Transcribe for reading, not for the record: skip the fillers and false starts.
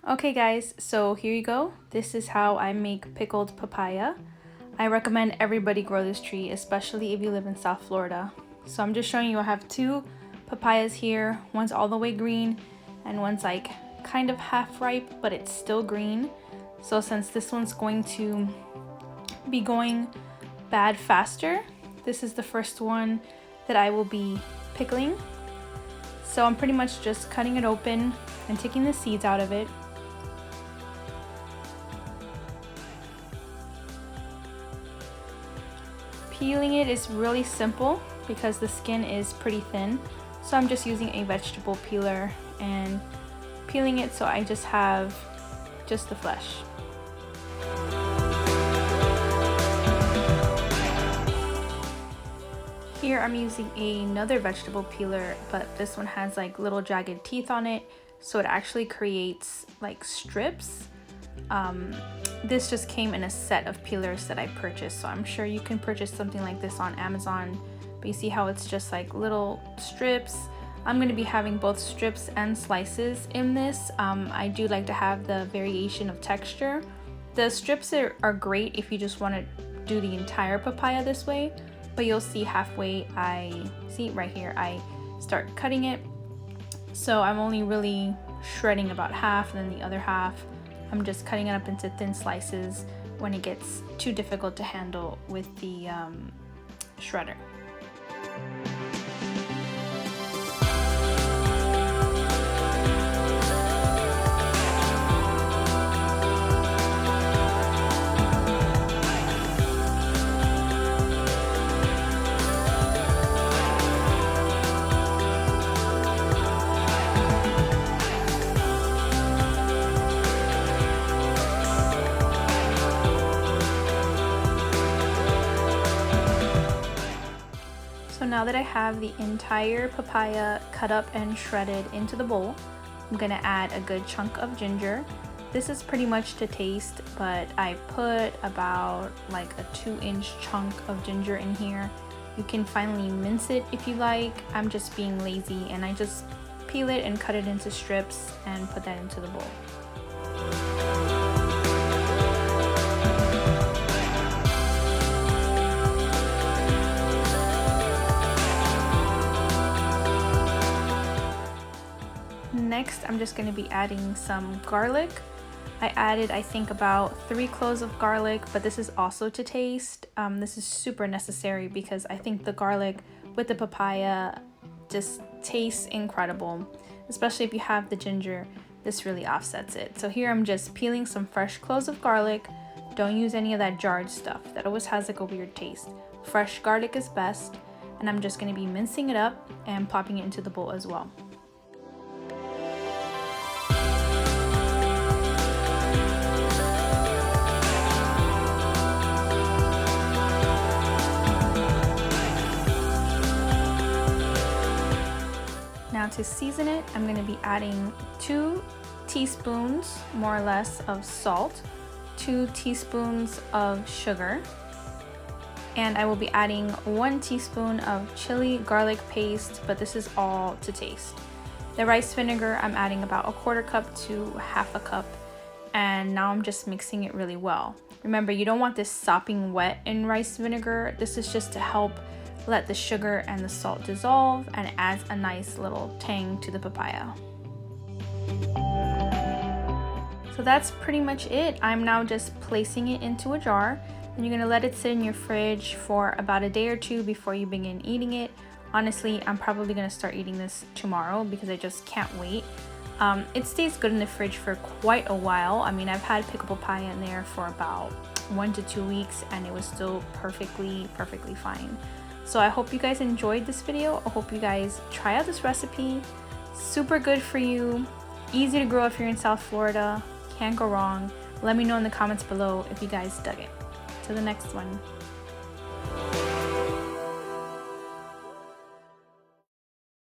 Okay guys, so here you go. This is how I make pickled papaya. I recommend everybody grow this tree, especially if you live in South Florida. So I'm just showing you I have two papayas here. One's all the way green and one's like kind of half ripe, but it's still green. So since this one's going to be going bad faster, this is the first one that I will be pickling. So I'm pretty much just cutting it open and taking the seeds out of it. Peeling it is really simple because the skin is pretty thin. So I'm just using a vegetable peeler and peeling it so I just have just the flesh. Here I'm using another vegetable peeler, but this one has like little jagged teeth on it, so it actually creates like strips. This just came in a set of peelers that I purchased, so I'm sure you can purchase something like this on Amazon, but you see how it's just like little strips. I'm going to be having both strips and slices in this. I do like to have the variation of texture. The strips are great if you just want to do the entire papaya this way, but you'll see halfway, I see right here, I start cutting it. So I'm only really shredding about half, and then the other half I'm just cutting it up into thin slices when it gets too difficult to handle with the shredder. So now that I have the entire papaya cut up and shredded into the bowl, I'm gonna add a good chunk of ginger. This is pretty much to taste, but I put about like a 2-inch chunk of ginger in here. You can finely mince it if you like. I'm just being lazy and I just peel it and cut it into strips and put that into the bowl. Next, I'm just going to be adding some garlic. I added, I think, about 3 cloves of garlic, but this is also to taste. This is super necessary because I think the garlic with the papaya just tastes incredible, especially if you have the ginger. This really offsets it. So here I'm just peeling some fresh cloves of garlic. Don't use any of that jarred stuff. That always has like a weird taste. Fresh garlic is best, and I'm just going to be mincing it up and popping it into the bowl as well. Now to season it, I'm going to be adding 2 teaspoons, more or less, of salt, 2 teaspoons of sugar, and I will be adding 1 teaspoon of chili garlic paste, but this is all to taste. The rice vinegar, I'm adding about 1/4 cup to 1/2 cup, and now I'm just mixing it really well. Remember, you don't want this sopping wet in rice vinegar. This is just to help let the sugar and the salt dissolve and adds a nice little tang to the papaya. So that's pretty much it. I'm now just placing it into a jar, and you're gonna let it sit in your fridge for about a day or 2 before you begin eating it. Honestly, I'm probably gonna start eating this tomorrow because I just can't wait. It stays good in the fridge for quite a while. I mean, I've had pickled papaya in there for about 1 to 2 weeks and it was still perfectly fine. So I hope you guys enjoyed this video. I hope you guys try out this recipe. Super good for you. Easy to grow if you're in South Florida. Can't go wrong. Let me know in the comments below if you guys dug it. Till the next one.